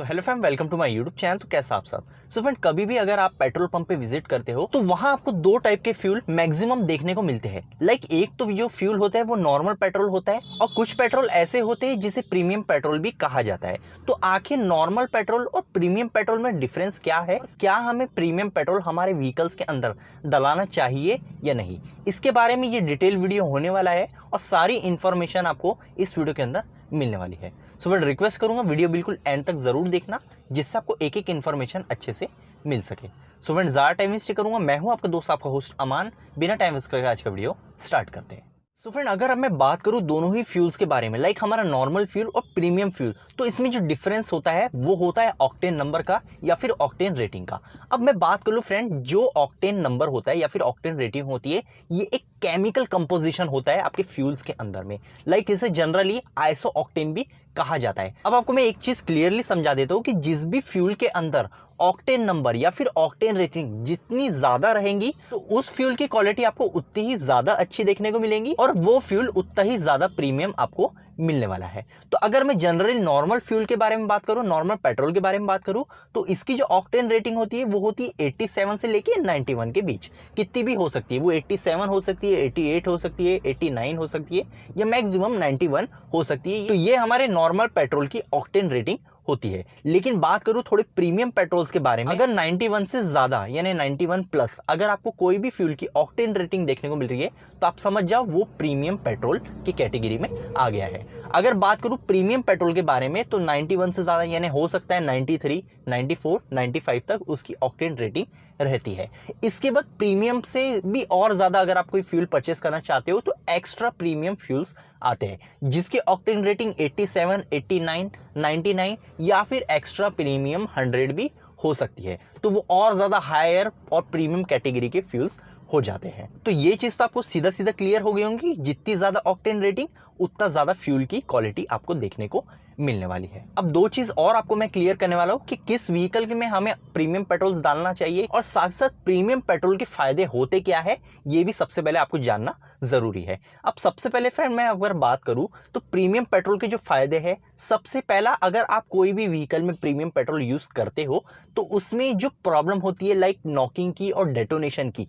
So hello friend, welcome to my YouTube channel. तो कैसा आप सब। सो फ्रेंड, कभी भी अगर आप पेट्रोल पंप पे विजिट करते हो तो वहां आपको दो टाइप के फ्यूल मैक्सिमम देखने को मिलते हैं। एक तो जो फ्यूल होता है वो नॉर्मल पेट्रोल होता है और कुछ पेट्रोल ऐसे होते हैं जिसे प्रीमियम पेट्रोल भी कहा जाता है। तो आखिर नॉर्मल पेट्रोल और प्रीमियम पेट्रोल में डिफरेंस क्या है, क्या हमें प्रीमियम पेट्रोल हमारे व्हीकल्स के अंदर डलाना चाहिए या नहीं, इसके बारे में ये डिटेल वीडियो होने वाला है और सारी इंफॉर्मेशन आपको इस वीडियो के अंदर मिलने वाली है। सो मैं रिक्वेस्ट करूंगा वीडियो बिल्कुल एंड तक जरूर देखना, जिससे आपको एक एक इन्फॉर्मेशन अच्छे से मिल सके। सो फ्रेंड, ज़्यादा टाइम वेस्ट करूंगा, मैं हूं आपका दोस्त, आपका होस्ट अमान। बिना टाइम वेस्ट करके आज का वीडियो स्टार्ट करते हैं। सो फ्रेंड, अगर अब मैं बात करूं दोनों ही फ्यूल्स के बारे में, हमारा नॉर्मल फ्यूल और प्रीमियम फ्यूल, तो इसमें जो डिफरेंस होता है वो होता है ऑक्टेन नंबर का या फिर ऑक्टेन रेटिंग का। अब मैं बात कर लूं फ्रेंड, जो ऑक्टेन नंबर होता है या फिर ऑक्टेन रेटिंग होती है, ये एक केमिकल कंपोजिशन होता है आपके फ्यूल्स के अंदर में। इसे जनरली आइसो ऑक्टेन भी कहा जाता है। अब आपको मैं एक चीज क्लियरली समझा देता हूं कि जिस भी फ्यूल के अंदर ऑक्टेन नंबर या फिर ऑक्टेन रेटिंग जितनी ज्यादा रहेंगी तो उस फ्यूल की क्वालिटी आपको उतनी ही ज्यादा अच्छी देखने को मिलेंगी और वो फ्यूल उतना ही ज्यादा प्रीमियम आपको मिलने वाला है। तो अगर मैं जनरली नॉर्मल फ्यूल के बारे में बात करूं, नॉर्मल पेट्रोल के बारे में बात करूं, तो इसकी जो ऑक्टेन रेटिंग होती है वो होती है 87 से लेके 91 के बीच। कितनी भी हो सकती है, वो 87 हो सकती है, 88 हो सकती है, 89 हो सकती है या मैक्सिमम 91 हो सकती है। तो ये हमारे नॉर्मल पेट्रोल की ऑक्टेन रेटिंग होती है। लेकिन बात करूं थोड़े प्रीमियम पेट्रोल्स के बारे में, अगर 91 से ज्यादा यानी 91 प्लस अगर आपको कोई भी फ्यूल की ऑक्टेन रेटिंग देखने को मिल रही है तो आप समझ जाओ वो प्रीमियम पेट्रोल की कैटेगरी में आ गया है। अगर बात करूं प्रीमियम पेट्रोल के बारे में तो 91 से ज्यादा यानी हो सकता है 93, 94, 95 तक उसकी ऑक्टेन रेटिंग रहती है। इसके बाद प्रीमियम से भी और ज्यादा अगर आप कोई फ्यूल परचेस करना चाहते हो तो एक्स्ट्रा प्रीमियम फ्यूल्स आते हैं जिसकी ऑक्टेन रेटिंग 87, 89, 99 या फिर एक्स्ट्रा प्रीमियम 100 भी हो सकती है। तो वो और ज्यादा हायर और प्रीमियम कैटेगरी के फ्यूल्स हो जाते हैं। तो ये चीज तो आपको सीधा सीधा क्लियर हो गई होंगी, जितनी ज्यादा ऑक्टेन रेटिंग उतना ज्यादा फ्यूल की क्वालिटी आपको देखने को मिलने वाली है। अब दो चीज और आपको मैं क्लियर करने वाला हूं कि किस व्हीकल में हमें प्रीमियम पेट्रोल्स डालना चाहिए और साथ साथ प्रीमियम पेट्रोल के फायदे होते क्या है ये भी सबसे पहले आपको जानना जरूरी है। अब सबसे पहले फ्रेंड मैं अगर बात करूं तो प्रीमियम पेट्रोल के जो फायदे हैं, सबसे पहला, अगर आप कोई भी व्हीकल में प्रीमियम पेट्रोल यूज करते हो तो उसमें जो प्रॉब्लम होती है नॉकिंग की और डेटोनेशन की,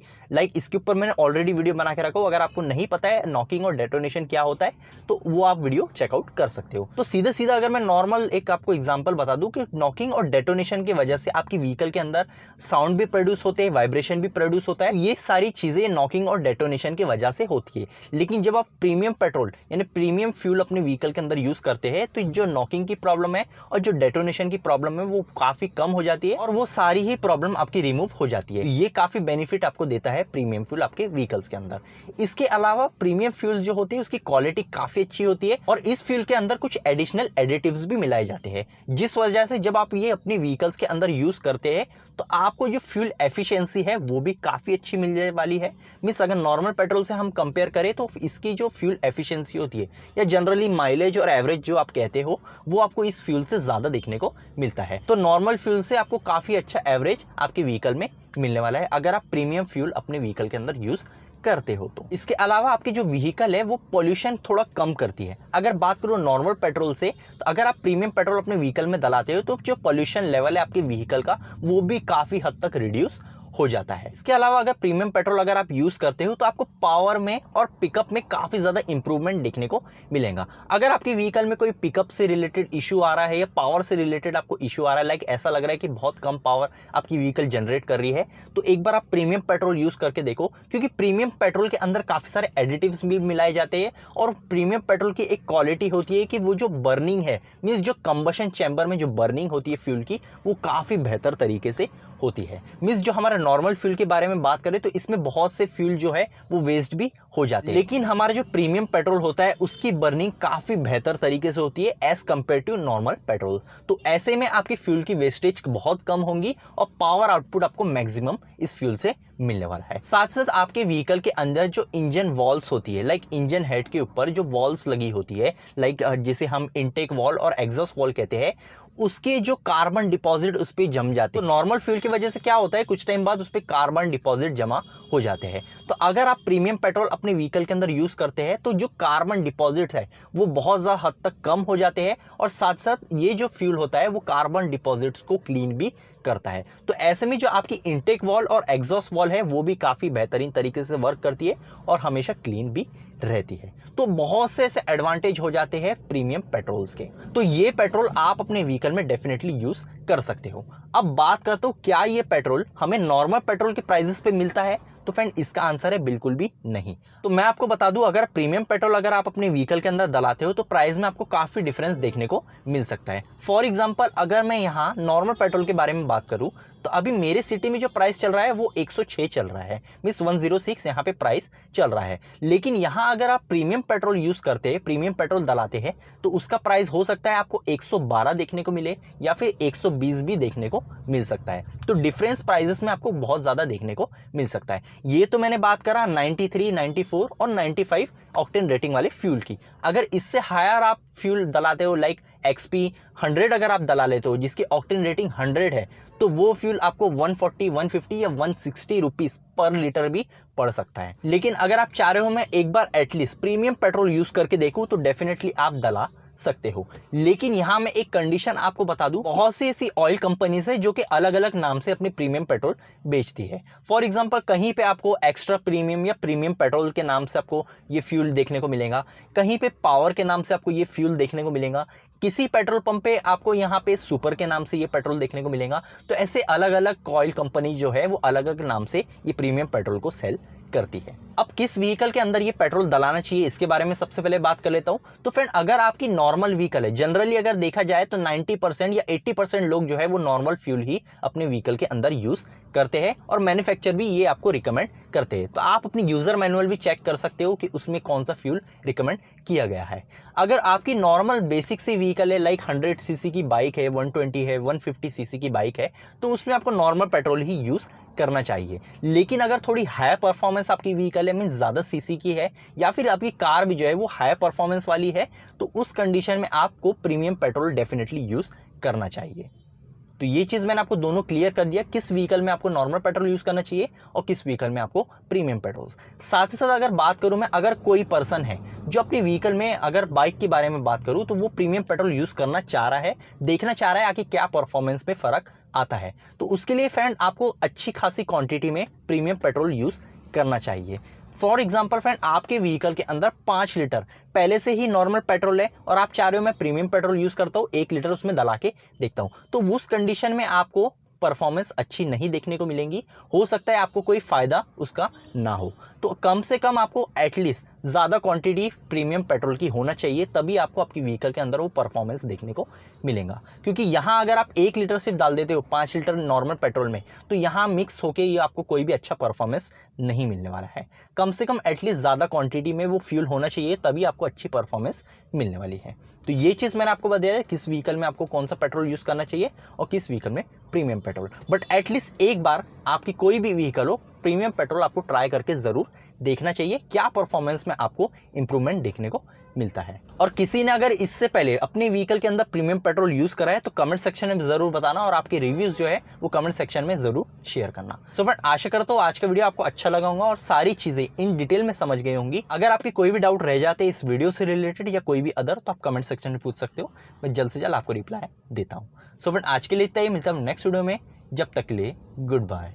इसके ऊपर मैंने ऑलरेडी वीडियो बना के रखा हो। अगर आपको नहीं पता है नॉकिंग और डेटोनेशन क्या होता है तो वो आप वीडियो चेकआउट कर सकते हो। तो सीधा सीधा अगर मैं नॉर्मल एक आपको एग्जांपल बता दूं कि नॉकिंग और डेटोनेशन की वजह से आपकी व्हीकल के अंदर साउंड भी प्रोड्यूस होते हैं, वाइब्रेशन भी प्रोड्यूस होता है। ये सारी चीजें नॉकिंग और डेटोनेशन की वजह से होती है। लेकिन जब आप प्रीमियम पेट्रोल यानी प्रीमियम फ्यूल अपने व्हीकल के अंदर यूज करते हैं तो जो नॉकिंग की प्रॉब्लम है और जो डेटोनेशन की प्रॉब्लम है वो काफी कम हो जाती है और वो सारी ही प्रॉब्लम आपकी रिमूव हो जाती है। ये काफी बेनिफिट आपको देता है प्रीमियम फ्यूल आपके व्हीकल्स के अंदर। इसके अलावा प्रीमियम फ्यूल जो होती है उसकी क्वालिटी काफी अच्छी होती है और इस फ्यूल के अंदर कुछ एडिशनल एडिटिव्स भी मिलाए जाते हैं, जिस वजह से जब आप ये अपनी व्हीकल्स के अंदर यूज करते हैं तो आपको जो फ्यूल एफिशिएंसी है वो भी काफी अच्छी मिलने वाली है। मींस अगर नॉर्मल पेट्रोल से हम कंपेयर करें तो इसकी जो फ्यूल एफिशिएंसी होती है या जनरली माइलेज और एवरेज जो आप कहते हो वो आपको इस फ्यूल से ज्यादा देखने को मिलता है। तो नॉर्मल फ्यूल से आपको काफी अच्छा एवरेज आपके व्हीकल में मिलने वाला है अगर आप प्रीमियम फ्यूल अपने व्हीकल के अंदर यूज करते हो तो। इसके अलावा आपकी जो व्हीकल है वो पोल्यूशन थोड़ा कम करती है। अगर बात करो नॉर्मल पेट्रोल से तो अगर आप प्रीमियम पेट्रोल अपने व्हीकल में डलाते हो तो जो पोल्यूशन लेवल है आपके व्हीकल का वो भी काफी हद तक रिड्यूस हो जाता है। इसके अलावा अगर प्रीमियम पेट्रोल अगर आप यूज करते हो तो आपको पावर में और पिकअप में काफी ज्यादा इंप्रूवमेंट देखने को मिलेगा। अगर आपके व्हीकल में कोई पिकअप से रिलेटेड इशू आ रहा है या पावर से रिलेटेड आपको इशू आ रहा है, ऐसा लग रहा है कि बहुत कम पावर आपकी व्हीकल जनरेट कर रही है, तो एक बार आप प्रीमियम पेट्रोल यूज करके देखो, क्योंकि प्रीमियम पेट्रोल के अंदर काफी सारे एडिटिव्स भी मिलाए जाते हैं और प्रीमियम पेट्रोल की एक क्वालिटी होती है कि वो जो बर्निंग है, मीन्स जो कंबशन चैम्बर में जो बर्निंग होती है फ्यूल की, वो काफी बेहतर तरीके से होती है। मींस जो हमारा नॉर्मल फ्यूल के बारे में बात करें तो इसमें बहुत से फ्यूल जो है वो वेस्ट भी हो जाते हैं, लेकिन हमारा जो प्रीमियम पेट्रोल होता है उसकी बर्निंग काफी बेहतर तरीके से होती है as compared to normal petrol. तो ऐसे में आपकी फ्यूल की वेस्टेज बहुत कम होंगी और पावर आउटपुट आपको मैक्सिमम इस फ्यूल से मिलने वाला है। साथ साथ आपके व्हीकल के अंदर जो इंजन वॉल्स होती है, लाइक इंजन हेड के ऊपर जो वॉल्स लगी होती है, लाइक जिसे हम इनटेक वॉल और एग्जॉस्ट वॉल कहते हैं, उसके जो कार्बन डिपॉजिट उस पर जम जाते हैं। तो नॉर्मल फ्यूल की वजह से क्या होता है, कुछ टाइम बाद उस पर कार्बन डिपॉजिट जमा हो जाते हैं। तो अगर आप प्रीमियम पेट्रोल अपने व्हीकल के अंदर यूज करते हैं तो जो कार्बन डिपॉजिट है वो बहुत ज़्यादा हद तक कम हो जाते हैं, और साथ साथ ये जो फ्यूल होता है वो कार्बन डिपॉजिट्स को क्लीन भी करता है। तो ऐसे में जो आपकी इनटेक वॉल और एग्जॉस्ट वॉल है वो भी काफ़ी बेहतरीन तरीके से वर्क करती है और हमेशा क्लीन भी रहती है। तो बहुत से ऐसे एडवांटेज हो जाते हैं प्रीमियम पेट्रोल्स के। तो ये पेट्रोल आप अपने व्हीकल में डेफिनेटली यूज कर सकते हो। अब बात करते हो क्या ये पेट्रोल हमें नॉर्मल पेट्रोल के प्राइसेस पे मिलता है, तो फ्रेंड इसका आंसर है बिल्कुल भी नहीं। तो मैं आपको बता दूं, अगर प्रीमियम पेट्रोल अगर आप अपने व्हीकल के अंदर डलाते हो तो प्राइस में आपको काफी डिफरेंस देखने को मिल सकता है। फॉर एग्जांपल अगर मैं यहाँ नॉर्मल पेट्रोल के बारे में बात करूं तो अभी मेरे सिटी में जो प्राइस चल रहा है वो 106 चल रहा है, मींस 106 यहाँ पे प्राइस चल रहा है। लेकिन यहाँ अगर आप प्रीमियम पेट्रोल यूज करते हैं, प्रीमियम पेट्रोल डलाते हैं, तो उसका प्राइस हो सकता है आपको 112 देखने को मिले या फिर 120 भी देखने को मिल सकता है। तो डिफरेंस प्राइसेस में आपको बहुत ज्यादा देखने को मिल सकता है। ये तो मैंने बात करा 93, 94 और 95 ऑक्टेन रेटिंग वाले फ्यूल की। अगर इससे हायर आप फ्यूल डलाते हो, लाइक XP 100 अगर आप डला लेते हो जिसकी ऑक्टेन रेटिंग 100 है, तो वो फ्यूल आपको 140, 150 या 160 रुपीस पर लीटर भी पड़ सकता है। लेकिन अगर आप चाह रहे हो मैं एक बार एटलीस्ट प्रीमियम पेट्रोल यूज करके देखूं, तो डेफिनेटली आप डला सकते हो। लेकिन यहां मैं एक कंडीशन आपको बता दूं, बहुत सी ऐसी ऑयल कंपनीज है जो कि अलग अलग नाम से अपने प्रीमियम पेट्रोल बेचती है। फॉर एग्जांपल कहीं पे आपको एक्स्ट्रा प्रीमियम या प्रीमियम पेट्रोल के नाम से आपको ये फ्यूल देखने को मिलेगा, कहीं पे पावर के नाम से आपको ये फ्यूल देखने को मिलेगा, किसी पेट्रोल पंप पे आपको यहाँ पे सुपर के नाम से ये पेट्रोल देखने को मिलेगा। तो ऐसे अलग अलग ऑयल कंपनी जो है वो अलग अलग नाम से ये प्रीमियम पेट्रोल को सेल करती है। अब किस व्हीकल के अंदर ये पेट्रोल डलाना चाहिए इसके बारे में सबसे पहले बात कर लेता हूं। तो फ्रेंड अगर आपकी नॉर्मल व्हीकल है, जनरली अगर देखा जाए तो 90% या 80% लोग जो है वो नॉर्मल फ्यूल ही अपने व्हीकल के अंदर यूज करते हैं और मैन्युफैक्चर भी ये आपको रिकमेंड करते हैं। तो आप अपनी यूजर मैनुअल भी चेक कर सकते हो कि उसमें कौन सा फ्यूल रिकमेंड किया गया है। अगर आपकी नॉर्मल बेसिक सी व्हीकल है, लाइक 100 सीसी की बाइक है, 120 है, 150 सीसी की बाइक है, तो उसमें आपको नॉर्मल पेट्रोल ही यूज करना चाहिए। लेकिन अगर थोड़ी हाई परफॉर्मेंस आपकी व्हीकल है, मींस ज़्यादा सीसी की है, या फिर आपकी कार भी जो है वो हाई परफॉर्मेंस वाली है, तो उस कंडीशन में आपको प्रीमियम पेट्रोल डेफिनेटली यूज़ करना चाहिए। तो ये चीज़ मैंने आपको दोनों क्लियर कर दिया, किस व्हीकल में आपको नॉर्मल पेट्रोल यूज़ करना चाहिए और किस व्हीकल में आपको प्रीमियम पेट्रोल। साथ ही साथ अगर बात करूँ मैं, अगर कोई पर्सन है जो अपनी व्हीकल में, अगर बाइक के बारे में बात करूँ, तो वो प्रीमियम पेट्रोल यूज़ करना चाह रहा है, देखना चाह रहा है आखिर क्या परफॉर्मेंस में फ़र्क आता है, तो उसके लिए फ्रेंड आपको अच्छी खासी क्वांटिटी में प्रीमियम पेट्रोल यूज़ करना चाहिए। फॉर एग्जाम्पल फ्रेंड आपके व्हीकल के अंदर 5 लीटर पहले से ही नॉर्मल पेट्रोल है और आप चाह रहे हो मैं प्रीमियम पेट्रोल यूज करता हूँ, 1 लीटर उसमें डला के देखता हूँ, तो उस कंडीशन में आपको परफॉर्मेंस अच्छी नहीं देखने को मिलेंगी। हो सकता है आपको कोई फायदा उसका ना हो। तो कम से कम आपको एटलीस्ट ज़्यादा क्वांटिटी प्रीमियम पेट्रोल की होना चाहिए, तभी आपको आपकी व्हीकल के अंदर वो परफॉर्मेंस देखने को मिलेगा। क्योंकि यहाँ अगर आप 1 लीटर सिर्फ डाल देते हो 5 लीटर नॉर्मल पेट्रोल में, तो यहाँ मिक्स होके ये आपको कोई भी अच्छा परफॉर्मेंस नहीं मिलने वाला है। कम से कम एटलीस्ट ज़्यादा क्वांटिटी में वो फ्यूल होना चाहिए, तभी आपको अच्छी परफॉर्मेंस मिलने वाली है। तो ये चीज़ मैंने आपको बताया है किस व्हीकल में आपको कौन सा पेट्रोल यूज़ करना चाहिए और किस व्हीकल में प्रीमियम पेट्रोल। बट एटलीस्ट एक बार आपकी कोई भी व्हीकल हो, प्रीमियम पेट्रोल आपको ट्राई करके ज़रूर देखना चाहिए, क्या परफॉर्मेंस में आपको इंप्रूवमेंट देखने को मिलता है। और किसी ने अगर इससे पहले अपने व्हीकल के अंदर प्रीमियम पेट्रोल यूज़ करा है तो कमेंट सेक्शन में ज़रूर बताना और आपके रिव्यूज़ जो है वो कमेंट सेक्शन में ज़रूर शेयर करना। सो फ्रेंड आशा करता हूँ आज का वीडियो आपको अच्छा लगा होगा और सारी चीज़ें इन डिटेल में समझ गई होंगी। अगर आपके कोई भी डाउट रह जाते इस वीडियो से रिलेटेड या कोई भी अदर, तो आप कमेंट सेक्शन में पूछ सकते हो, मैं जल्द से जल्द आपको रिप्लाई देता हूँ। सो फ्रेंड आज के लिए इतना ही, मिलता हूँ नेक्स्ट वीडियो में, जब तक के लिए गुड बाय।